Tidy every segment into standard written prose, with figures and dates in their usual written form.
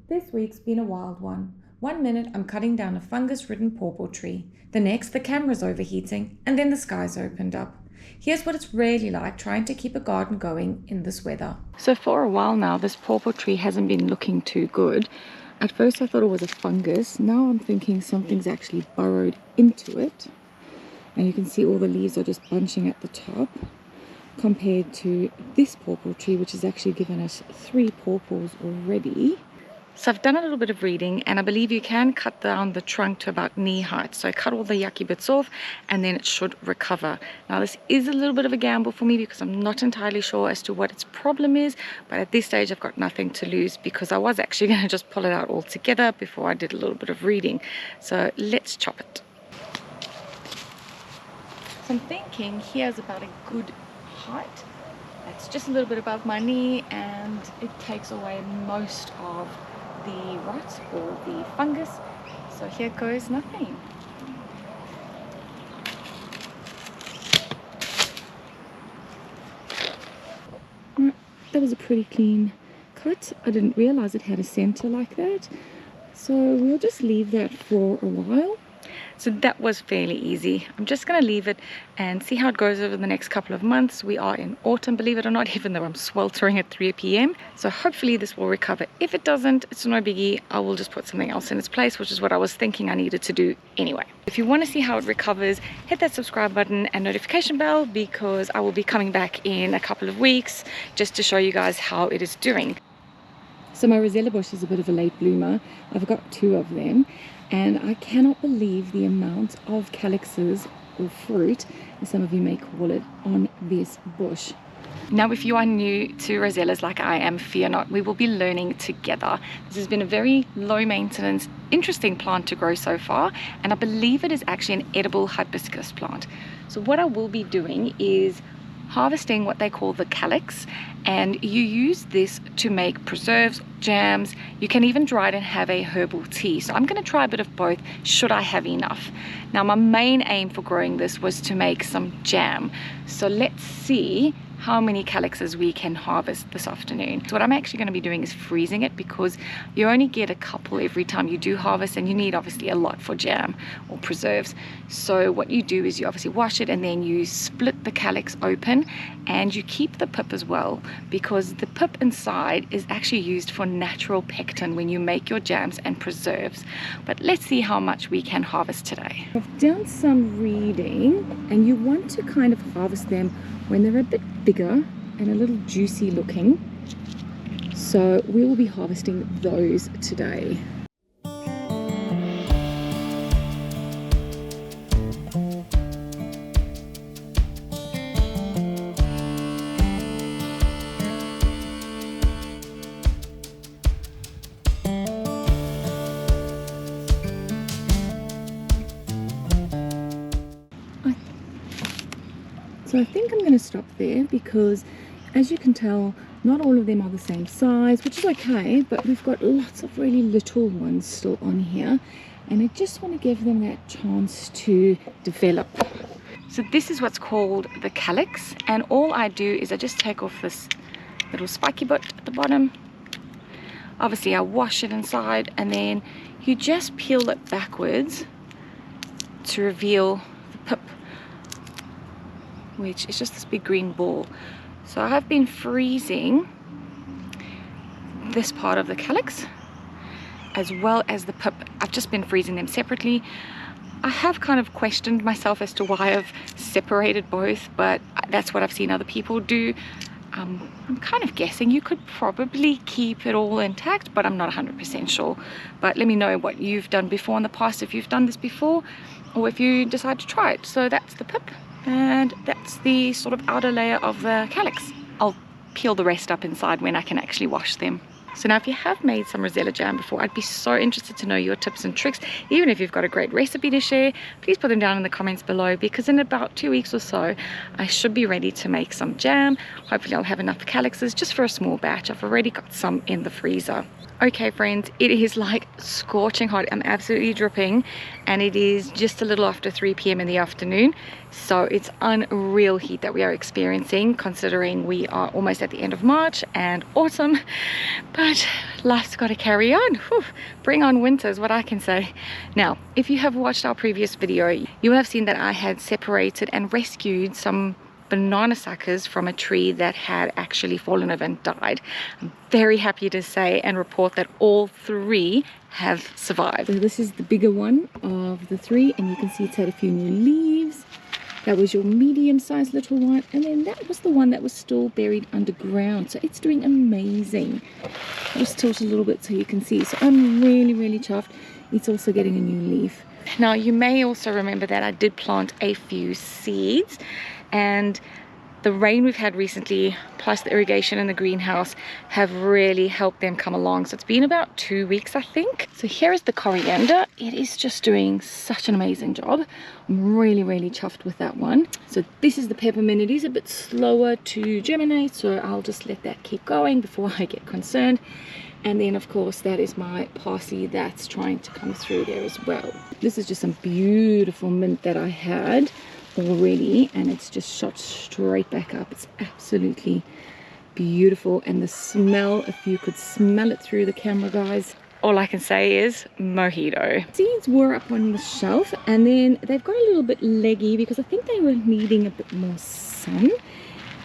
This week's been a wild one. 1 minute I'm cutting down a fungus-ridden pawpaw tree. The next the camera's overheating and then the skies opened up. Here's what it's really like trying to keep a garden going in this weather. So for a while now this pawpaw tree hasn't been looking too good. At first I thought it was a fungus. Now I'm thinking something's actually burrowed into it. And you can see all the leaves are just bunching at the top, compared to this pawpaw tree, which has actually given us 3 pawpaws already. So I've done a little bit of reading, and I believe you can cut down the trunk to about knee height. So I cut all the yucky bits off and then it should recover. Now this is a little bit of a gamble for me because I'm not entirely sure as to what its problem is, but at this stage I've got nothing to lose because I was actually going to just pull it out altogether before I did a little bit of reading. So let's chop it. So I'm thinking here's about a good height. It's just a little bit above my knee and it takes away most of the rot or the fungus. So here goes nothing. That was a pretty clean cut. I didn't realize it had a center like that. So we'll just leave that for a while. So that was fairly easy. I'm just going to leave it and see how it goes over the next couple of months. We are in autumn, believe it or not, even though I'm sweltering at 3 p.m. So hopefully this will recover. If it doesn't, it's no biggie. I will just put something else in its place, which is what I was thinking I needed to do anyway. If you want to see how it recovers, hit that subscribe button and notification bell because I will be coming back in a couple of weeks just to show you guys how it is doing. So my Rosella bush is a bit of a late bloomer. I've got 2 of them. And I cannot believe the amount of calyxes or fruit, as some of you may call it, on this bush. Now, if you are new to Rosellas like I am, fear not, we will be learning together. This has been a very low maintenance, interesting plant to grow so far, and I believe it is actually an edible hibiscus plant. So what I will be doing is harvesting what they call the calyx, and you use this to make preserves, jams. You can even dry it and have a herbal tea. So I'm going to try a bit of both should I have enough. Now my main aim for growing this was to make some jam. So let's see how many calyxes we can harvest this afternoon. So what I'm actually going to be doing is freezing it because you only get a couple every time you do harvest, and you need obviously a lot for jam or preserves. So what you do is you obviously wash it and then you split the calyx open and you keep the pip as well, because the pip inside is actually used for natural pectin when you make your jams and preserves. But let's see how much we can harvest today. I've done some reading, and you want to kind of harvest them when they're a bit bigger and a little juicy looking. So we will be harvesting those today. So I think I'm going to stop there because, as you can tell, not all of them are the same size, which is okay, but we've got lots of really little ones still on here, and I just want to give them that chance to develop. So this is what's called the calyx, and all I do is I just take off this little spiky bit at the bottom. Obviously I wash it inside, and then you just peel it backwards to reveal the pip, which is just this big green ball. So I have been freezing this part of the calyx as well as the pip. I've just been freezing them separately. I have kind of questioned myself as to why I've separated both, but that's what I've seen other people do. I'm kind of guessing you could probably keep it all intact, but I'm not 100% sure. But let me know what you've done before in the past, if you've done this before, or if you decide to try it. So that's the pip. And that's the sort of outer layer of the calyx. I'll peel the rest up inside when I can actually wash them. So now if you have made some Rosella jam before, I'd be so interested to know your tips and tricks. Even if you've got a great recipe to share, please put them down in the comments below, because in about 2 weeks or so, I should be ready to make some jam. Hopefully I'll have enough calyxes just for a small batch. I've already got some in the freezer. Okay friends, it is like scorching hot. I'm absolutely dripping, and it is just a little after 3 p.m. in the afternoon. So it's unreal heat that we are experiencing, considering we are almost at the end of March and autumn. But But life's got to carry on. Whew. Bring on winter is what I can say. Now, if you have watched our previous video, you will have seen that I had separated and rescued some banana suckers from a tree that had actually fallen over and died. I'm very happy to say and report that all 3 have survived. So this is the bigger one of the 3, and you can see it's had a few new leaves. That was your medium-sized little one, and then that was the one that was still buried underground. So it's doing amazing. I'll just tilt a little bit so you can see. So I'm really chuffed. It's also getting a new leaf. Now you may also remember that I did plant a few seeds, and the rain we've had recently plus the irrigation in the greenhouse have really helped them come along. So it's been about 2 weeks, I think. So here is the coriander. It is just doing such an amazing job. I'm really chuffed with that one. So this is the peppermint. It is a bit slower to germinate, so I'll just let that keep going before I get concerned. And then of course that is my parsley that's trying to come through there as well. This is just some beautiful mint that I had already, and it's just shot straight back up. It's absolutely beautiful, and the smell, if you could smell it through the camera, guys, all I can say is mojito. Seeds were up on the shelf, and then they've got a little bit leggy because I think they were needing a bit more sun.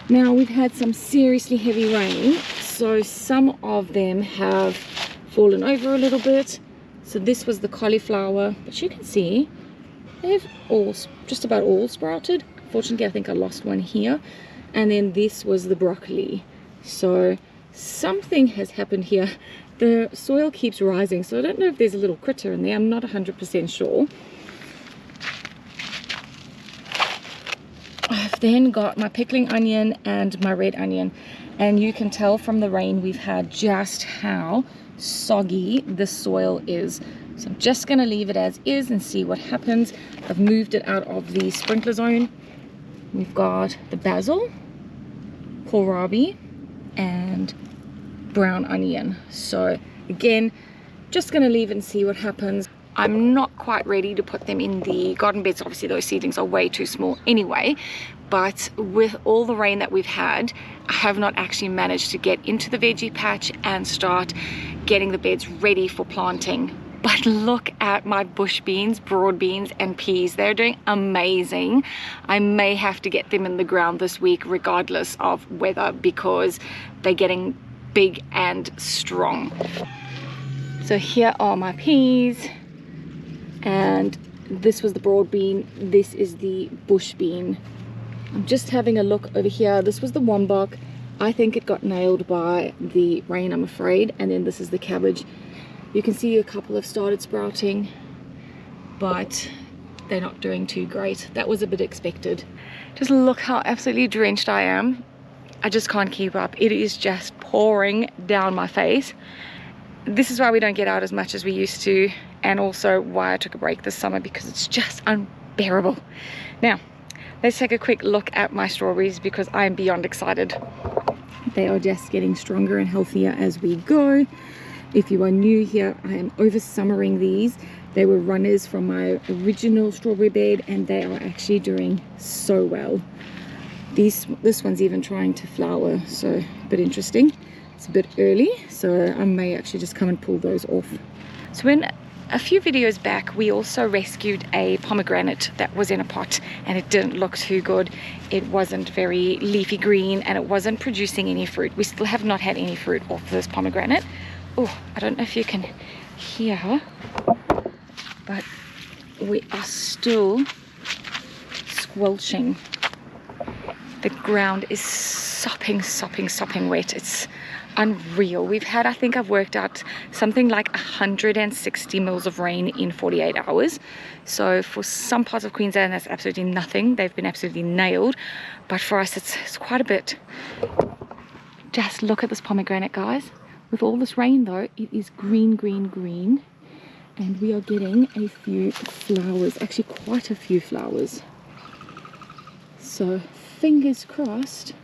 Now we've had some seriously heavy rain, so some of them have fallen over a little bit. So this was the cauliflower, but you can see they've all, just about all sprouted. Fortunately, I think I lost one here. And then this was the broccoli. So something has happened here. The soil keeps rising, so I don't know if there's a little critter in there. I'm not 100% sure. I've then got my pickling onion and my red onion. And you can tell from the rain we've had just how soggy the soil is. So I'm just going to leave it as is and see what happens. I've moved it out of the sprinkler zone. We've got the basil, kohlrabi, and brown onion. So again, just going to leave it and see what happens. I'm not quite ready to put them in the garden beds. Obviously those seedlings are way too small anyway. But with all the rain that we've had, I have not actually managed to get into the veggie patch and start getting the beds ready for planting. But look at my bush beans, broad beans, and peas. They're doing amazing. I may have to get them in the ground this week regardless of weather because they're getting big and strong. So here are my peas, and this was the broad bean. This is the bush bean. I'm just having a look over here. This was the wombock. I think it got nailed by the rain, I'm afraid. And then this is the cabbage. You can see a couple have started sprouting, but they're not doing too great. That was a bit expected. Just look how absolutely drenched I am. I just can't keep up. It is just pouring down my face. This is why we don't get out as much as we used to, and also why I took a break this summer, because it's just unbearable. Now, let's take a quick look at my strawberries because I am beyond excited. They are just getting stronger and healthier as we go. If you are new here, I am over summering these. They were runners from my original strawberry bed, and they are actually doing so well. This one's even trying to flower, so a bit interesting. It's a bit early, so I may actually just come and pull those off. So in a few videos back, we also rescued a pomegranate that was in a pot, and it didn't look too good. It wasn't very leafy green, and it wasn't producing any fruit. We still have not had any fruit off this pomegranate. Oh, I don't know if you can hear, but we are still squelching. The ground is sopping wet. It's unreal. We've had, I think I've worked out something like 160 mils of rain in 48 hours. So for some parts of Queensland, that's absolutely nothing. They've been absolutely nailed. But for us, it's quite a bit. Just look at this pomegranate, guys. With all this rain though, it is green. And we are getting a few flowers, actually quite a few flowers. So fingers crossed.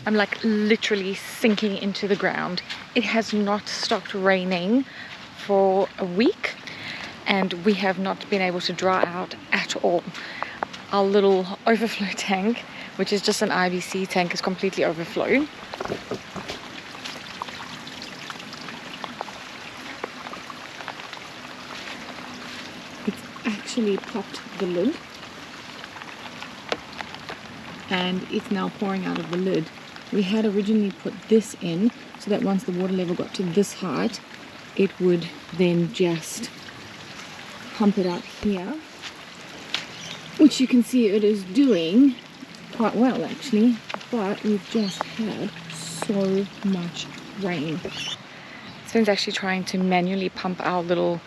I'm like literally sinking into the ground. It has not stopped raining for a week and we have not been able to dry out at all. Our little overflow tank, which is just an IBC tank, is completely overflowed. It's actually popped the lid and it's now pouring out of the lid. We had originally put this in so that once the water level got to this height, it would then just pump it out here, which you can see it is doing quite well actually, but we've just had so much rain. Sven's actually trying to manually pump our little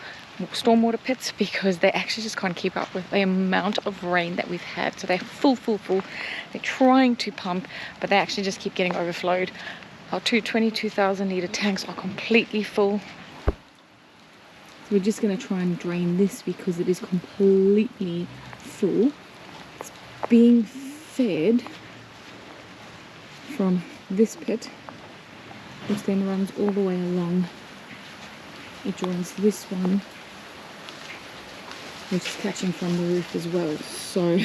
stormwater pits because they actually just can't keep up with the amount of rain that we've had. So they're full. They're trying to pump, but they actually just keep getting overflowed. Our two 22,000 litre tanks are completely full. So we're just going to try and drain this because it is completely full. It's being fed from this pit, which then runs all the way along. It joins this one, which is catching from the roof as well. So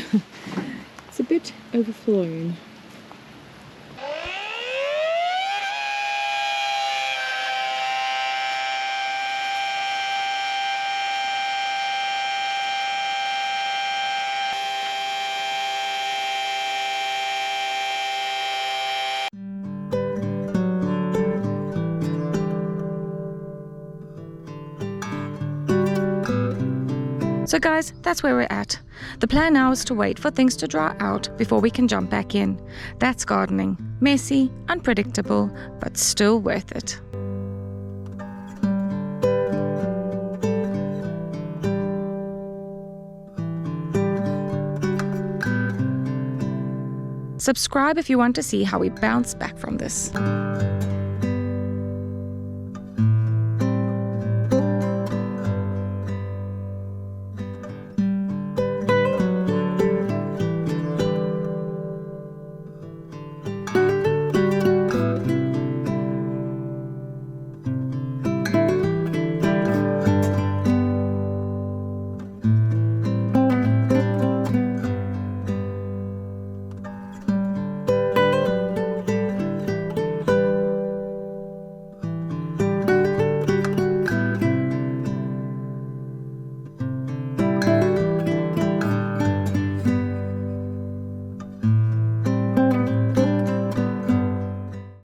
it's a bit overflown. So guys, that's where we're at. The plan now is to wait for things to dry out before we can jump back in. That's gardening. Messy, unpredictable, but still worth it. Subscribe if you want to see how we bounce back from this.